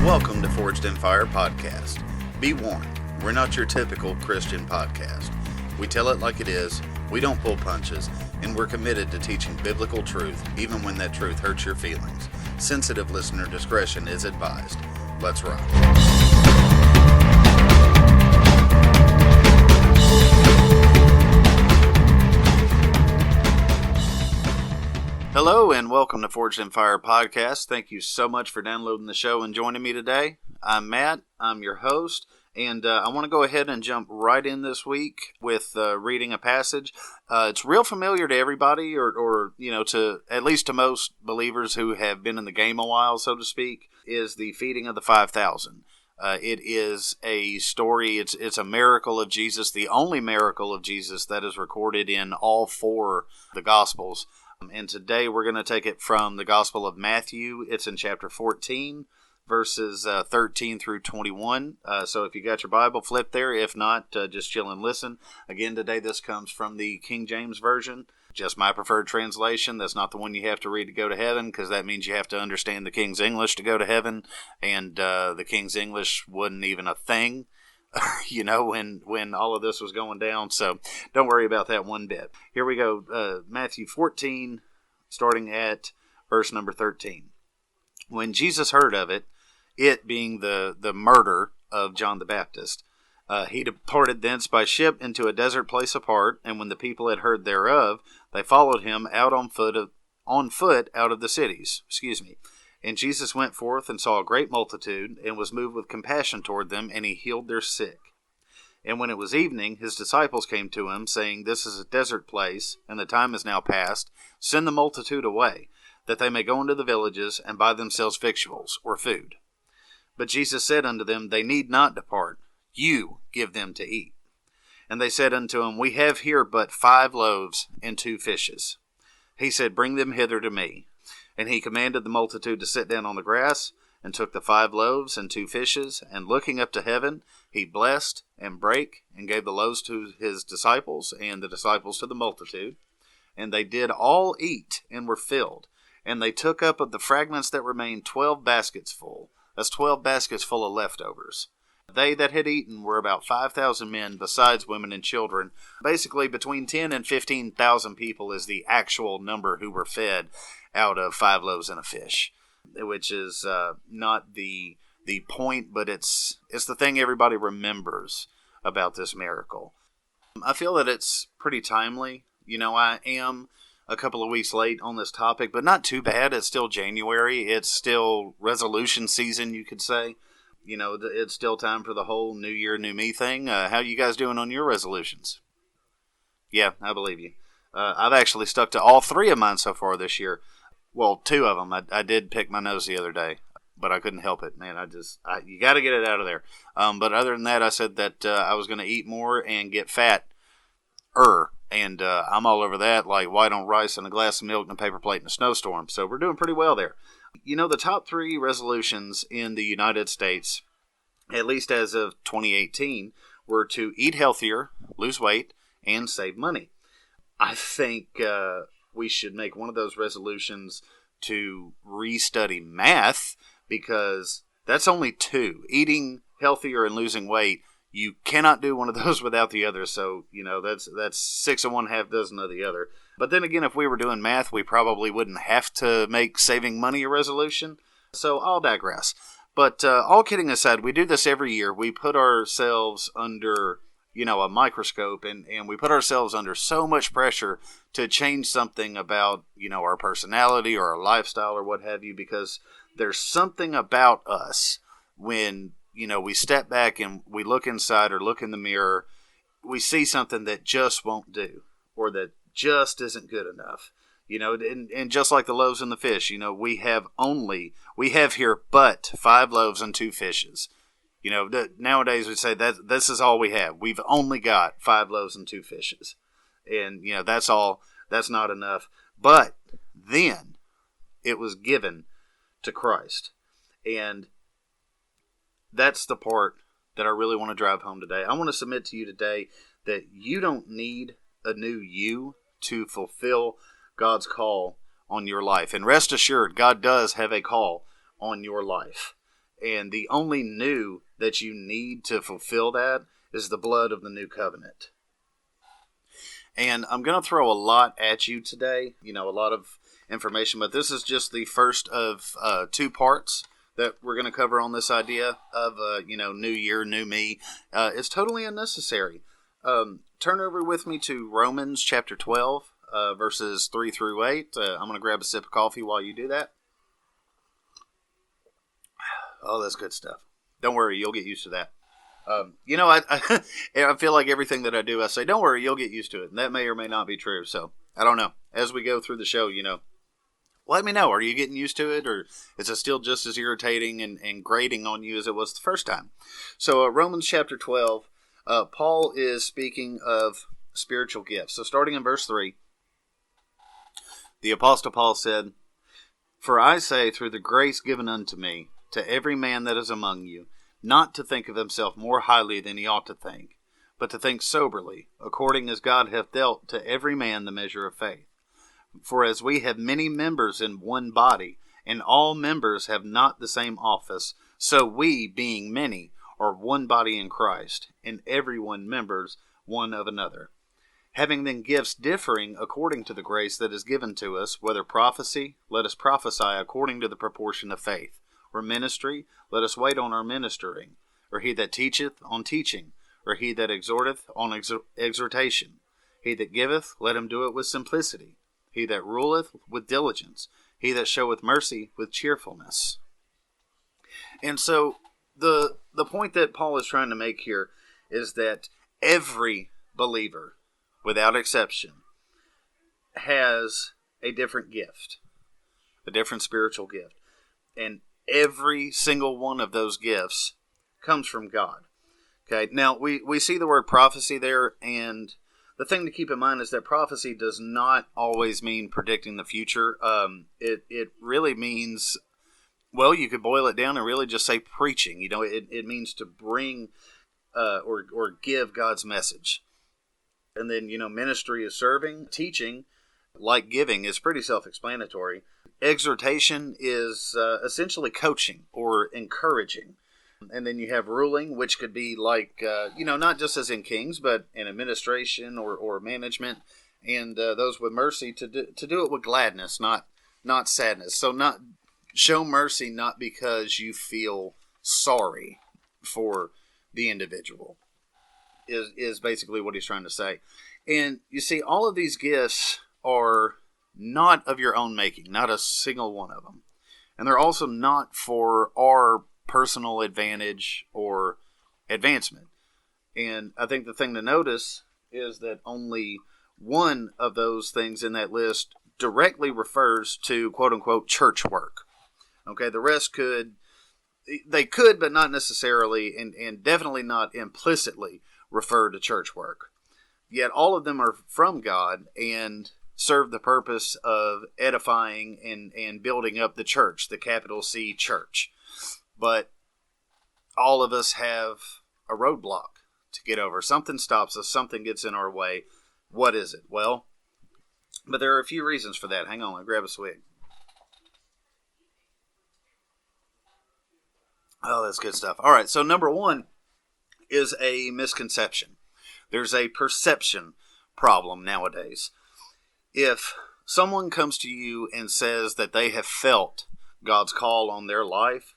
Welcome to Forged in Fire Podcast. Be warned, we're not your typical Christian podcast. We tell it like it is, we don't pull punches, and we're committed to teaching biblical truth, even when that truth hurts your feelings. Sensitive listener discretion is advised. Let's rock. Hello and welcome to Forged in Fire Podcast. Thank you so much for downloading the show and joining me today. I'm Matt, I'm your host, and I want to go ahead and jump right in this week with reading a passage. It's real familiar to everybody, or to at least to most believers who have been in the game a while, so to speak, is the feeding of the 5,000. It is a story, it's a miracle of Jesus, the only miracle of Jesus that is recorded in all four of the Gospels. And today we're going to take it from the Gospel of Matthew. It's in chapter 14, verses 13 through 21. So if you got your Bible, flip there. If not, just chill and listen. Again, today this comes from the King James Version. Just my preferred translation. That's not the one you have to read to go to heaven, because that means you have to understand the King's English to go to heaven. And the King's English wasn't even a thing, when all of this was going down. So don't worry about that one bit. Here we go. Matthew 14, starting at verse number 13. When Jesus heard of it, it being the murder of John the Baptist, he departed thence by ship into a desert place apart, and when the people had heard thereof, they followed him out on foot out of the cities. And Jesus went forth and saw a great multitude, and was moved with compassion toward them, and he healed their sick. And when it was evening, his disciples came to him, saying, This is a desert place, and the time is now past. Send the multitude away, that they may go into the villages, and buy themselves victuals, or food. But Jesus said unto them, They need not depart. You give them to eat. And they said unto him, We have here but 5 loaves and 2 fishes. He said, Bring them hither to me. And he commanded the multitude to sit down on the grass, and took the 5 loaves and 2 fishes, and looking up to heaven, he blessed and brake, and gave the loaves to his disciples, and the disciples to the multitude. And they did all eat, and were filled. And they took up of the fragments that remained 12 baskets full. That's 12 baskets full of leftovers. They that had eaten were about 5,000 men, besides women and children. Basically, between 10 and 15,000 people is the actual number who were fed out of 5 loaves and a fish, which is not the point, but it's the thing everybody remembers about this miracle. I feel that it's pretty timely. I am a couple of weeks late on this topic, but not too bad. It's still January. It's still resolution season, you could say. It's still time for the whole New Year, New Me thing. How you guys doing on your resolutions? Yeah, I believe you. I've actually stuck to all 3 of mine so far this year. Well, 2 of them. I did pick my nose the other day, but I couldn't help it, man. You got to get it out of there. But other than that, I said that I was going to eat more and get fat. And I'm all over that, like white on rice and a glass of milk and a paper plate in a snowstorm. So we're doing pretty well there. The top 3 resolutions in the United States, at least as of 2018, were to eat healthier, lose weight, and save money. I think we should make one of those resolutions to restudy math, because that's only 2. Eating healthier and losing weight, you cannot do one of those without the other. So, that's 6 of one, half dozen of the other. But then again, if we were doing math, we probably wouldn't have to make saving money a resolution. So I'll digress. But all kidding aside, we do this every year. We put ourselves under, a microscope, and we put ourselves under so much pressure to change something about, our personality or our lifestyle or what have you, because there's something about us when, we step back and we look inside or look in the mirror, we see something that just won't do, or that just isn't good enough. And just like the loaves and the fish, we have here but 5 loaves and 2 fishes. Nowadays we say that this is all we have. We've only got 5 loaves and 2 fishes. And, that's all. That's not enough. But then it was given to Christ. And that's the part that I really want to drive home today. I want to submit to you today that you don't need a new you to fulfill God's call on your life. And rest assured, God does have a call on your life. And the only new that you need to fulfill that is the blood of the new covenant. And I'm going to throw a lot at you today, a lot of information, but this is just the first of 2 parts that we're going to cover on this idea of, new year, new me. It's totally unnecessary. Turn over with me to Romans chapter 12, verses 3 through 8. I'm going to grab a sip of coffee while you do that. Oh, that's good stuff. Don't worry, you'll get used to that. I feel like everything that I do, I say, don't worry, you'll get used to it. And that may or may not be true. So, I don't know. As we go through the show, let me know. Are you getting used to it? Or is it still just as irritating and grating on you as it was the first time? So, Romans chapter 12, Paul is speaking of spiritual gifts. So, starting in verse 3, the Apostle Paul said, "For I say, through the grace given unto me, to every man that is among you, not to think of himself more highly than he ought to think, but to think soberly, according as God hath dealt to every man the measure of faith. For as we have many members in one body, and all members have not the same office, so we, being many, are one body in Christ, and every one members one of another. Having then gifts differing according to the grace that is given to us, whether prophecy, let us prophesy according to the proportion of faith. Or ministry, let us wait on our ministering. Or he that teacheth, on teaching. Or he that exhorteth, on exhortation. He that giveth, let him do it with simplicity. He that ruleth, with diligence. He that showeth mercy, with cheerfulness." And so, the point that Paul is trying to make here is that every believer, without exception, has a different gift. A different spiritual gift. And every single one of those gifts comes from God. Okay, now we see the word prophecy there, and the thing to keep in mind is that prophecy does not always mean predicting the future. It really means, well, you could boil it down and really just say preaching. It means to bring or give God's message. And then, ministry is serving, teaching, like giving, is pretty self-explanatory. Exhortation is essentially coaching or encouraging. And then you have ruling, which could be like, not just as in kings, but in administration or management. And those with mercy to do it with gladness, not sadness. So not show mercy not because you feel sorry for the individual is basically what he's trying to say. And you see, all of these gifts are not of your own making, not a single one of them. And they're also not for our personal advantage or advancement. And I think the thing to notice is that only one of those things in that list directly refers to quote-unquote church work. Okay, the rest could, but not necessarily, and definitely not implicitly refer to church work. Yet all of them are from God and serve the purpose of edifying and building up the church, the capital C church. But all of us have a roadblock to get over. Something stops us. Something gets in our way. What is it? Well, but there are a few reasons for that. Hang on, I'll grab a swig. Oh, that's good stuff. All right, so number one is a misconception. There's a perception problem nowadays. If someone comes to you and says that they have felt God's call on their life,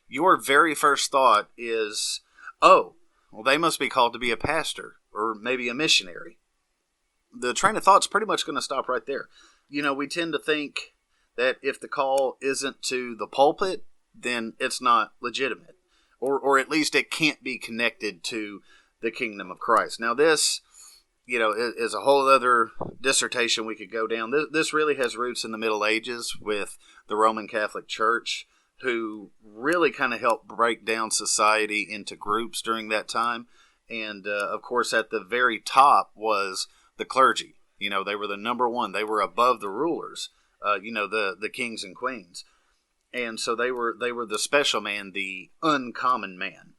your very first thought is, oh, well, they must be called to be a pastor or maybe a missionary. The train of thought's pretty much going to stop right there. We tend to think that if the call isn't to the pulpit, then it's not legitimate. Or at least it can't be connected to the kingdom of Christ. Now this, is a whole other dissertation we could go down. This really has roots in the Middle Ages with the Roman Catholic Church, who really kind of helped break down society into groups during that time. And, of course, at the very top was the clergy. They were the number one. They were above the rulers, the kings and queens. And so they were the special man, the uncommon man.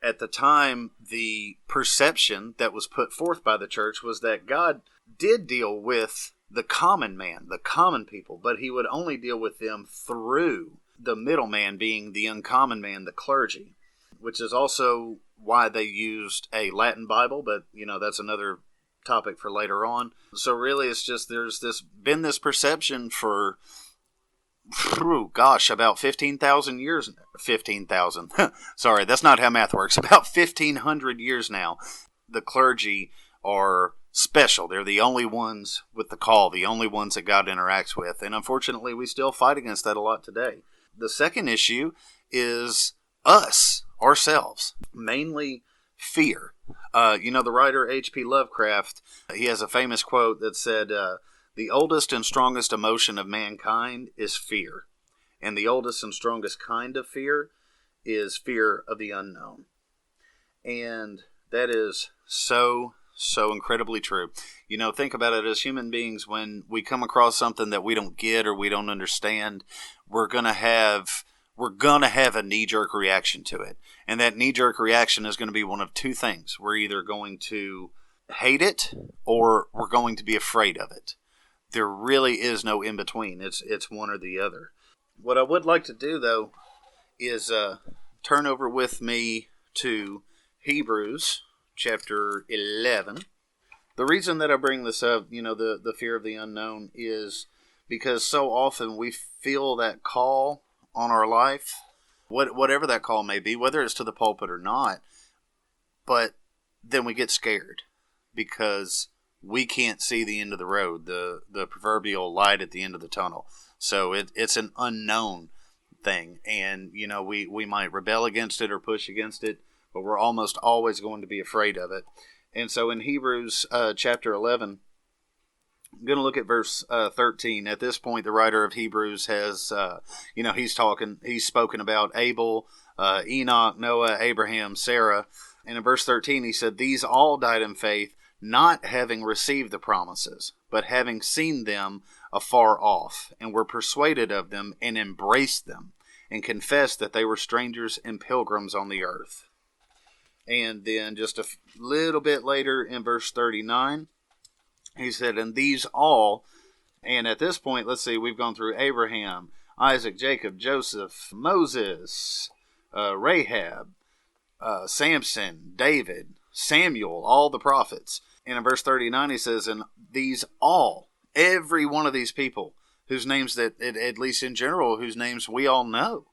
At the time, the perception that was put forth by the church was that God did deal with the common man, the common people, but he would only deal with them through the middleman being the uncommon man, the clergy, which is also why they used a Latin Bible, but that's another topic for later on. So really it's just there's been this perception for about 15,000 years. 15,000. Sorry, that's not how math works. About 1,500 years now, the clergy are special. They're the only ones with the call, the only ones that God interacts with. And unfortunately, we still fight against that a lot today. The second issue is us, ourselves, mainly fear. The writer H.P. Lovecraft, he has a famous quote that said, the oldest and strongest emotion of mankind is fear. And the oldest and strongest kind of fear is fear of the unknown. And that is so incredibly true. Think about it as human beings. When we come across something that we don't get or we don't understand, we're going to have a knee-jerk reaction to it. And that knee-jerk reaction is going to be one of two things. We're either going to hate it or we're going to be afraid of it. There really is no in-between. It's one or the other. What I would like to do, though, is turn over with me to Hebrews chapter 11. The reason that I bring this up, the fear of the unknown, is because so often we feel that call on our life, whatever that call may be, whether it's to the pulpit or not, but then we get scared because we can't see the end of the road, the proverbial light at the end of the tunnel. So it's an unknown thing, and we might rebel against it or push against it, but we're almost always going to be afraid of it. And so in Hebrews chapter 11, I'm going to look at verse 13. At this point, the writer of Hebrews has, he's spoken about Abel, Enoch, Noah, Abraham, Sarah. And in verse 13, he said, these all died in faith, not having received the promises, but having seen them afar off, and were persuaded of them, and embraced them, and confessed that they were strangers and pilgrims on the earth. And then just a little bit later in verse 39, he said, and these all, and at this point, let's see, we've gone through Abraham, Isaac, Jacob, Joseph, Moses, Rahab, Samson, David, Samuel, all the prophets. And in verse 39, he says, and these all, every one of these people, whose names that, at least in general, whose names we all know,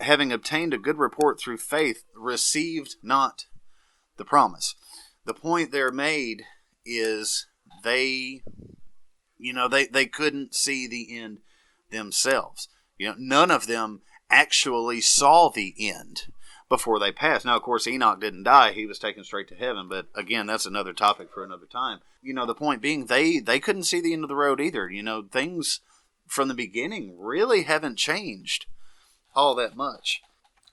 having obtained a good report through faith, received not the promise. The point there made is they couldn't see the end themselves. None of them actually saw the end before they passed. Now, of course, Enoch didn't die. He was taken straight to heaven. But again, that's another topic for another time. The point being, they couldn't see the end of the road either. Things from the beginning really haven't changed all that much.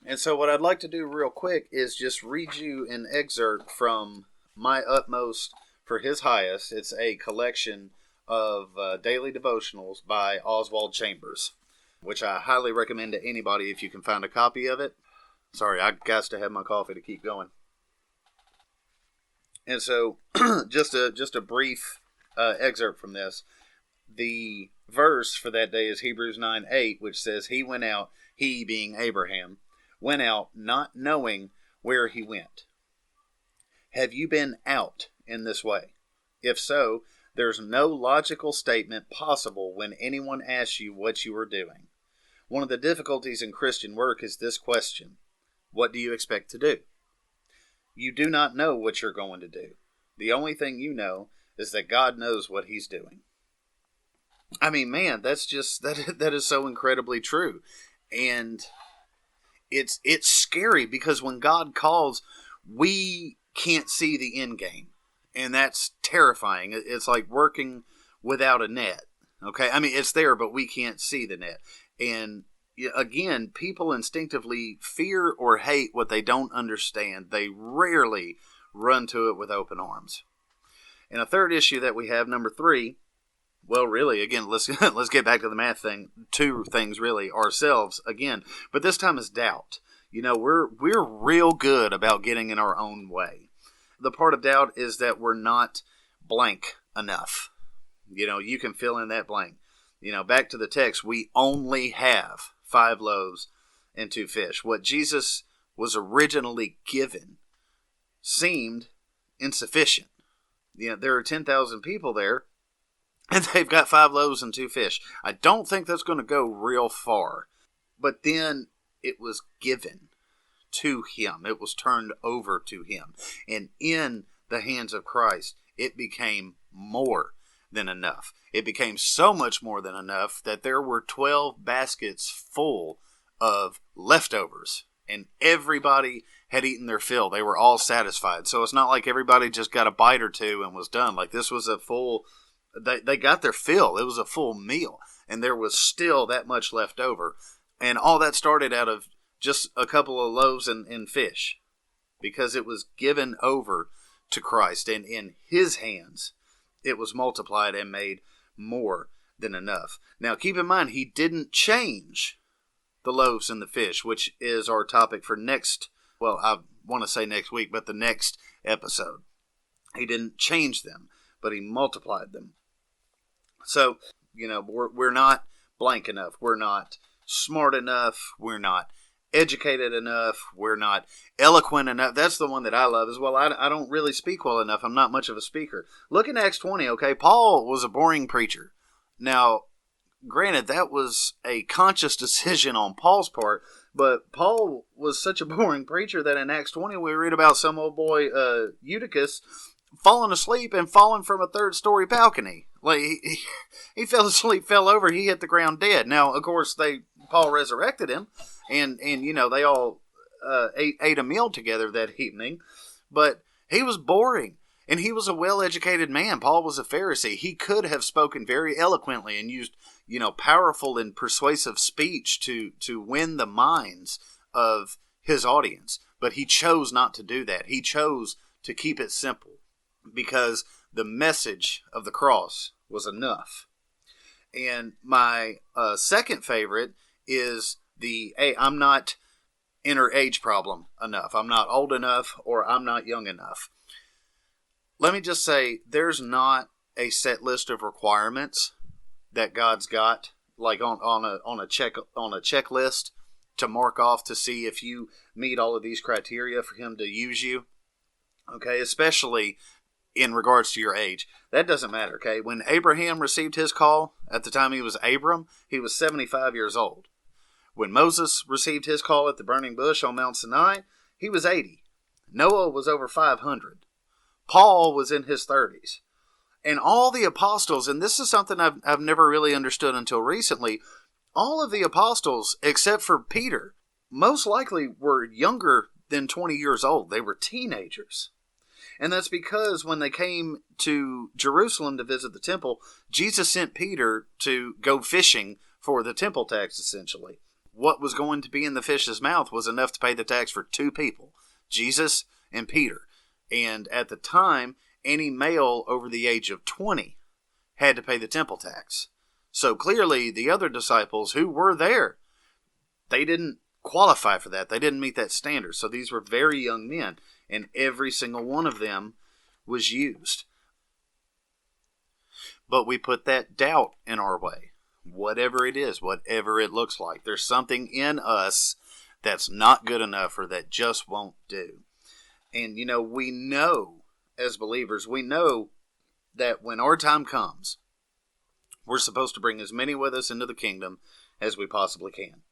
And so what I'd like to do real quick is just read you an excerpt from My Utmost for His Highest. It's a collection of daily devotionals by Oswald Chambers, which I highly recommend to anybody if you can find a copy of it. Sorry, I got to have my coffee to keep going. And so, just a brief excerpt from this. The verse for that day is Hebrews 9:8, which says, he went out, he being Abraham, went out not knowing where he went. Have you been out in this way? If so, there's no logical statement possible when anyone asks you what you are doing. One of the difficulties in Christian work is this question: what do you expect to do? You do not know what you're going to do. The only thing you know is that God knows what He's doing. I mean, man, that's just that is so incredibly true. And it's scary because when God calls, we can't see the end game. And that's terrifying. It's like working without a net. Okay? I mean, it's there, but we can't see the net. And again, people instinctively fear or hate what they don't understand. They rarely run to it with open arms. And a third issue that we have, number 3, well, really, again, let's get back to the math thing. 2 things, really, ourselves, again. But this time is doubt. We're real good about getting in our own way. The part of doubt is that we're not blank enough. You can fill in that blank. Back to the text, we only have 5 loaves and 2 fish. What Jesus was originally given seemed insufficient. There are 10,000 people there, and they've got 5 loaves and 2 fish. I don't think that's going to go real far. But then it was given to him. It was turned over to him. And in the hands of Christ, it became more than enough. It became so much more than enough that there were 12 baskets full of leftovers. And everybody had eaten their fill. They were all satisfied. So it's not like everybody just got a bite or two and was done. Like this was a full... They got their fill. It was a full meal. And there was still that much left over. And all that started out of just a couple of loaves and fish. Because it was given over to Christ. And in his hands, it was multiplied and made more than enough. Now, keep in mind, he didn't change the loaves and the fish, which is our topic for next, well, I want to say next week, but the next episode. He didn't change them, but he multiplied them. So, we're not blank enough. We're not smart enough. We're not educated enough. We're not eloquent enough. That's the one that I love as well. I don't really speak well enough. I'm not much of a speaker. Look in Acts 20, okay? Paul was a boring preacher. Now, granted, that was a conscious decision on Paul's part, but Paul was such a boring preacher that in Acts 20 we read about some old boy, Eutychus, falling asleep and falling from a 3rd-story balcony. Like he fell asleep, fell over, he hit the ground dead. Now, of course, Paul resurrected him, and they all ate a meal together that evening, but he was boring. And he was a well-educated man. Paul was a Pharisee. He could have spoken very eloquently and used, powerful and persuasive speech to win the minds of his audience. But he chose not to do that. He chose to keep it simple because the message of the cross was enough. And my second favorite is I'm not inner age problem enough. I'm not old enough or I'm not young enough. Let me just say, there's not a set list of requirements that God's got, like on a checklist to mark off to see if you meet all of these criteria for him to use you. Okay, especially in regards to your age. That doesn't matter, okay? When Abraham received his call, at the time he was Abram, he was 75 years old. When Moses received his call at the burning bush on Mount Sinai, he was 80. Noah was over 500. Paul was in his 30s. And all the apostles, and this is something I've never really understood until recently, all of the apostles, except for Peter, most likely were younger than 20 years old. They were teenagers. And that's because when they came to Jerusalem to visit the temple, Jesus sent Peter to go fishing for the temple tax, essentially. What was going to be in the fish's mouth was enough to pay the tax for 2 people, Jesus and Peter. And at the time, any male over the age of 20 had to pay the temple tax. So clearly, the other disciples who were there, they didn't qualify for that. They didn't meet that standard. So these were very young men, and every single one of them was used. But we put that doubt in our way. Whatever it is, whatever it looks like. There's something in us that's not good enough or that just won't do. And, we know as believers, we know that when our time comes, we're supposed to bring as many with us into the kingdom as we possibly can.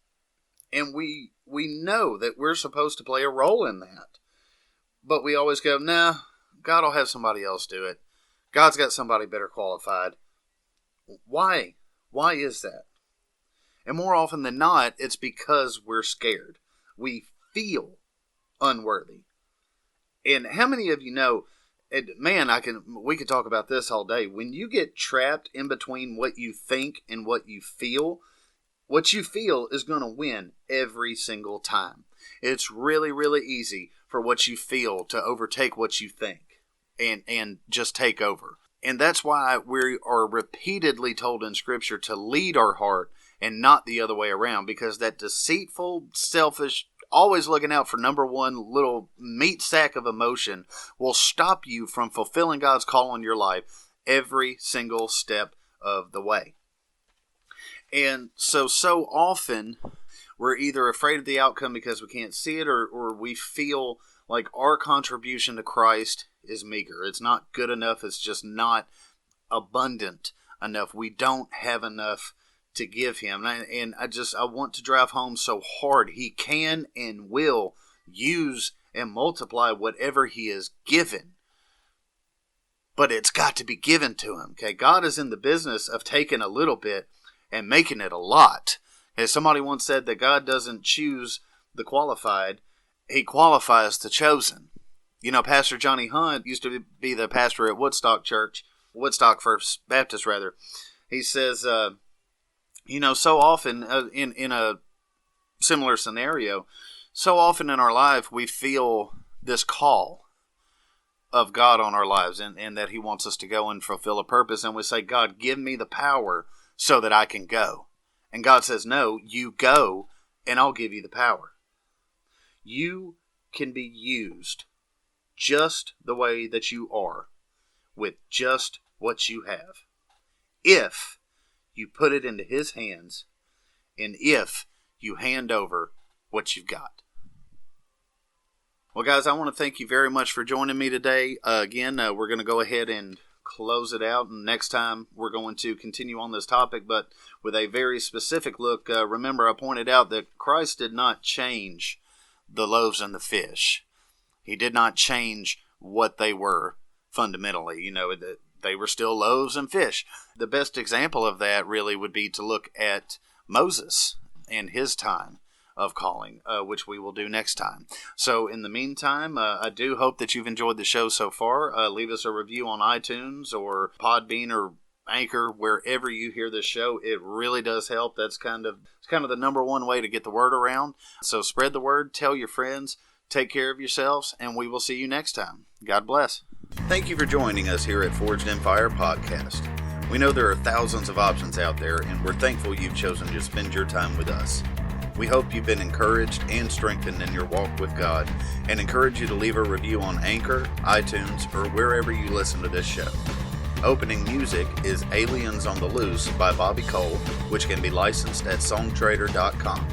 And we know that we're supposed to play a role in that. But we always go, nah, God will have somebody else do it. God's got somebody better qualified. Why? Why is that? And more often than not, it's because we're scared. We feel unworthy. And how many of you know, man, we could talk about this all day. When you get trapped in between what you think and what you feel is going to win every single time. It's really, really easy for what you feel to overtake what you think and just take over. And that's why we are repeatedly told in Scripture to lead our heart and not the other way around, because that deceitful, selfish, always looking out for number one little meat sack of emotion will stop you from fulfilling God's call on your life every single step of the way. And so often we're either afraid of the outcome because we can't see it, or we feel like our contribution to Christ is meager. It's not good enough. It's just not abundant enough. We don't have enough to give him. And I want to drive home so hard. He can and will use and multiply whatever he is given. But it's got to be given to him. Okay, God is in the business of taking a little bit and making it a lot. As somebody once said that God doesn't choose the qualified, he qualifies the chosen. You know, Pastor Johnny Hunt used to be the pastor at Woodstock First Baptist rather. He says, so often in a similar scenario, so often in our life we feel this call of God on our lives and that he wants us to go and fulfill a purpose. And we say, God, give me the power so that I can go. And God says, no, you go and I'll give you the power. You can be used just the way that you are with just what you have, if you put it into his hands and if you hand over what you've got. Well, guys, I want to thank you very much for joining me today. Again, we're going to go ahead and close it out, and next time we're going to continue on this topic, but with a very specific look. Remember, I pointed out that Christ did not change the loaves and the fish. He did not change what they were fundamentally. They were still loaves and fish. The best example of that really would be to look at Moses and his time of calling, which we will do next time. So in the meantime, I do hope that you've enjoyed the show so far. Leave us a review on iTunes or Podbean or Anchor, wherever you hear this show. It really does help. It's kind of the number one way to get the word around. So spread the word, tell your friends, take care of yourselves, and we will see you next time. God bless. Thank you for joining us here at Forged in Fire Podcast. We know there are thousands of options out there, and we're thankful you've chosen to spend your time with us. We hope you've been encouraged and strengthened in your walk with God, and encourage you to leave a review on Anchor, iTunes, or wherever you listen to this show. Opening music is Aliens on the Loose by Bobby Cole, which can be licensed at songtrader.com.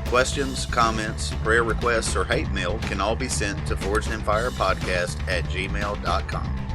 Questions, comments, prayer requests, or hate mail can all be sent to forgedinfirepodcast@gmail.com.